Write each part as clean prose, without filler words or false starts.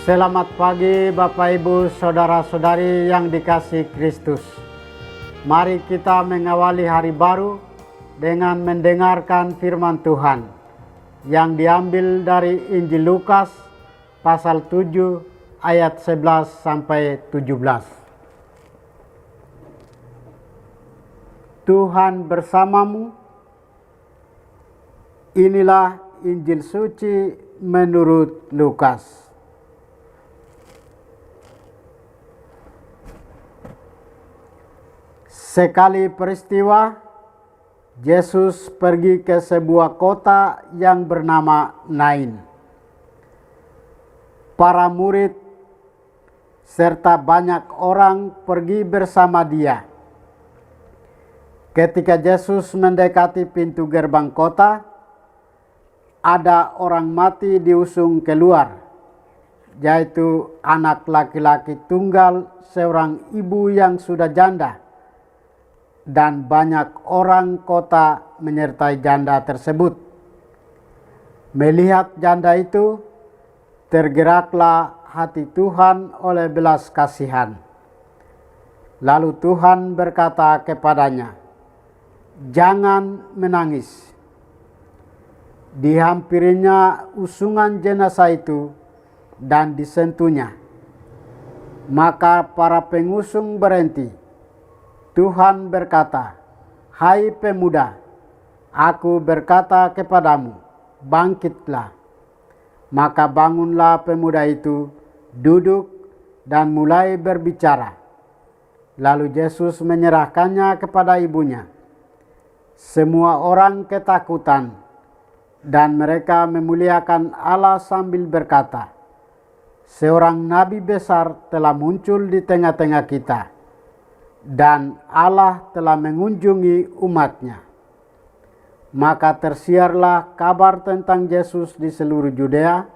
Selamat pagi Bapak Ibu Saudara-saudari yang dikasihi Kristus. Mari kita mengawali hari baru dengan mendengarkan firman Tuhan yang diambil dari Injil Lukas pasal 7 ayat 11 sampai 17. Tuhan bersamamu. Inilah Injil suci menurut Lukas. Sekali peristiwa, Yesus pergi ke sebuah kota yang bernama Nain. Para murid serta banyak orang pergi bersama dia. Ketika Yesus mendekati pintu gerbang kota, ada orang mati diusung keluar, yaitu anak laki-laki tunggal seorang ibu yang sudah janda. Dan banyak orang kota menyertai janda tersebut. Melihat janda itu, tergeraklah hati Tuhan oleh belas kasihan. Lalu Tuhan berkata kepadanya, "Jangan menangis." Dihampirinya usungan jenazah itu dan disentuhnya. Maka para pengusung berhenti. Tuhan berkata, "Hai pemuda, aku berkata kepadamu, bangkitlah." Maka bangunlah pemuda itu, duduk dan mulai berbicara. Lalu Yesus menyerahkannya kepada ibunya. Semua orang ketakutan dan mereka memuliakan Allah sambil berkata, "Seorang nabi besar telah muncul di tengah-tengah kita. Dan Allah telah mengunjungi umatnya." Maka tersiarlah kabar tentang Yesus di seluruh Yudea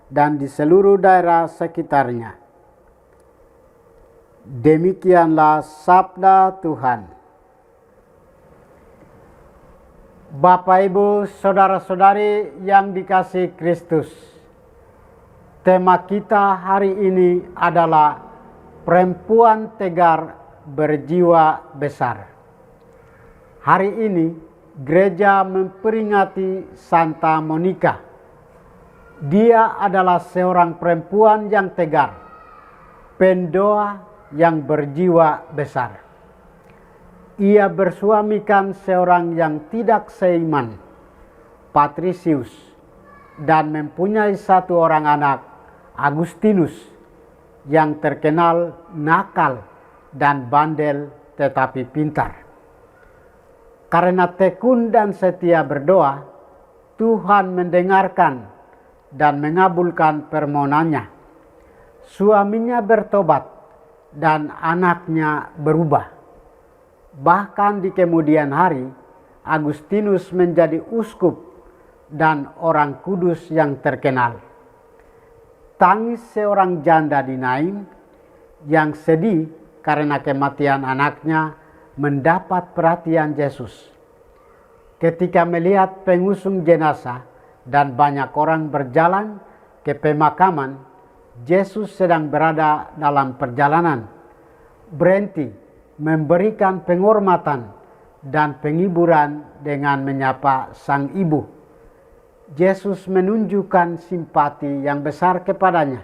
dan di seluruh daerah sekitarnya. Demikianlah sabda Tuhan. Bapak Ibu Saudara-saudari yang dikasihi Kristus, tema kita hari ini adalah perempuan tegar berjiwa besar. Hari ini gereja memperingati Santa Monica. Dia adalah seorang perempuan yang tegar, pendoa yang berjiwa besar. Ia bersuamikan seorang yang tidak seiman, Patrisius, dan mempunyai satu orang anak, Agustinus, yang terkenal nakal dan bandel tetapi pintar. Karena tekun dan setia berdoa, Tuhan mendengarkan dan mengabulkan permohonannya. Suaminya bertobat dan anaknya berubah. Bahkan di kemudian hari, Agustinus menjadi uskup dan orang kudus yang terkenal. Tangis seorang janda di Nain yang sedih karena kematian anaknya mendapat perhatian Yesus. Ketika melihat pengusung jenazah dan banyak orang berjalan ke pemakaman, Yesus sedang berada dalam perjalanan, berhenti memberikan penghormatan dan penghiburan dengan menyapa sang ibu. Yesus menunjukkan simpati yang besar kepadanya.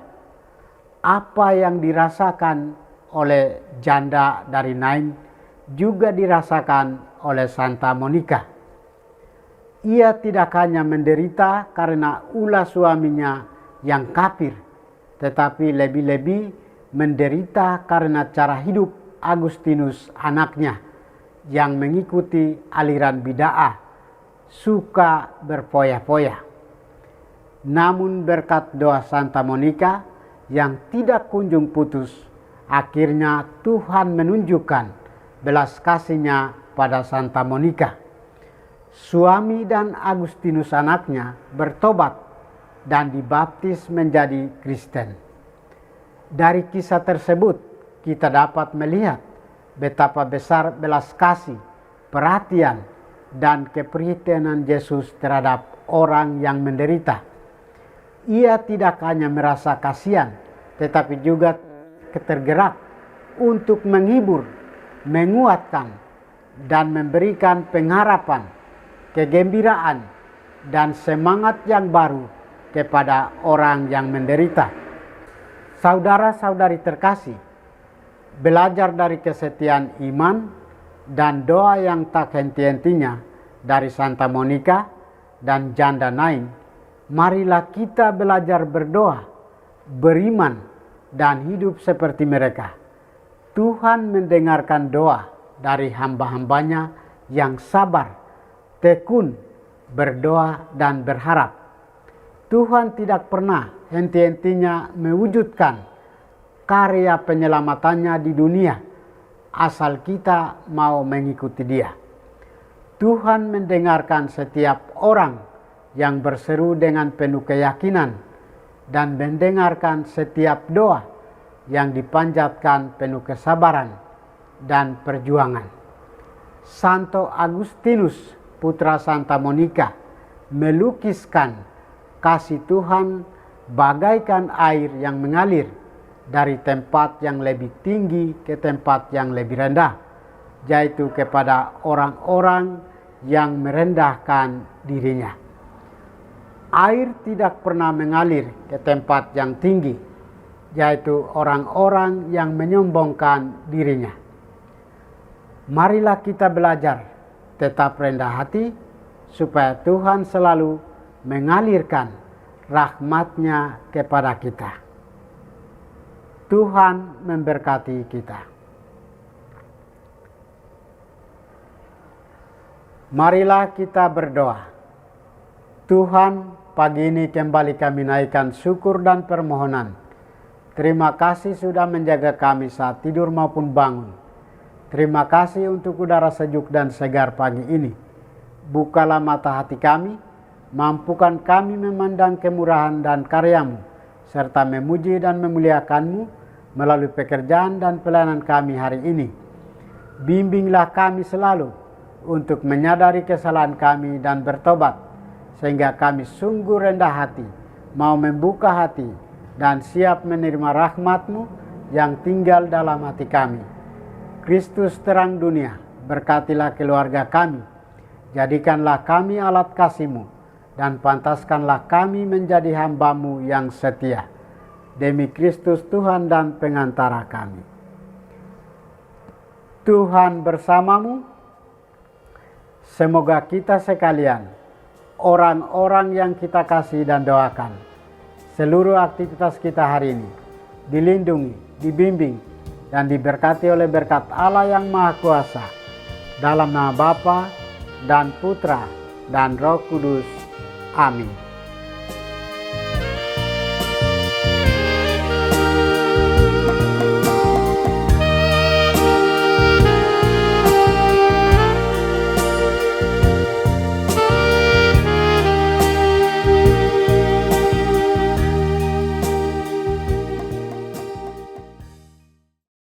Apa yang dirasakan oleh janda dari Nain juga dirasakan oleh Santa Monica. Ia tidak hanya menderita karena ulah suaminya yang kafir, tetapi lebih-lebih menderita karena cara hidup Agustinus anaknya yang mengikuti aliran bid'ah, suka berfoya-foya. Namun berkat doa Santa Monica yang tidak kunjung putus, akhirnya Tuhan menunjukkan belas kasih-Nya pada Santa Monica. Suami dan Agustinus anaknya bertobat dan dibaptis menjadi Kristen. Dari kisah tersebut kita dapat melihat betapa besar belas kasih, perhatian, dan keprihatinan Yesus terhadap orang yang menderita. Ia tidak hanya merasa kasihan, tetapi juga tergerak untuk menghibur, menguatkan, dan memberikan pengharapan, kegembiraan, dan semangat yang baru kepada orang yang menderita. Saudara-saudari terkasih, belajar dari kesetiaan iman dan doa yang tak henti-hentinya dari Santa Monica dan Janda Nain, marilah kita belajar berdoa, beriman, dan hidup seperti mereka. Tuhan mendengarkan doa dari hamba-hambanya yang sabar, tekun, berdoa, dan berharap. Tuhan tidak pernah henti-hentinya mewujudkan karya penyelamatannya di dunia, asal kita mau mengikuti Dia. Tuhan mendengarkan setiap orang yang berseru dengan penuh keyakinan dan mendengarkan setiap doa yang dipanjatkan penuh kesabaran dan perjuangan. Santo Agustinus, putra Santa Monica, melukiskan kasih Tuhan bagaikan air yang mengalir dari tempat yang lebih tinggi ke tempat yang lebih rendah, yaitu kepada orang-orang yang merendahkan dirinya. Air tidak pernah mengalir ke tempat yang tinggi, yaitu orang-orang yang menyombongkan dirinya. Marilah kita belajar tetap rendah hati, supaya Tuhan selalu mengalirkan rahmat-Nya kepada kita. Tuhan memberkati kita. Marilah kita berdoa. Tuhan, pagi ini kembali kami naikkan syukur dan permohonan. Terima kasih sudah menjaga kami saat tidur maupun bangun. Terima kasih untuk udara sejuk dan segar pagi ini. Bukalah mata hati kami, mampukan kami memandang kemurahan dan karya-Mu, serta memuji dan memuliakan-Mu melalui pekerjaan dan pelayanan kami hari ini. Bimbinglah kami selalu untuk menyadari kesalahan kami dan bertobat, sehingga kami sungguh rendah hati, mau membuka hati, dan siap menerima rahmat-Mu yang tinggal dalam hati kami. Kristus terang dunia, berkatilah keluarga kami, jadikanlah kami alat kasih-Mu, dan pantaskanlah kami menjadi hamba-Mu yang setia. Demi Kristus Tuhan dan pengantara kami. Tuhan bersamamu. Semoga kita sekalian, orang-orang yang kita kasih dan doakan, seluruh aktivitas kita hari ini dilindungi, dibimbing, dan diberkati oleh berkat Allah yang Maha Kuasa, dalam nama Bapa dan Putra dan Roh Kudus. Amin.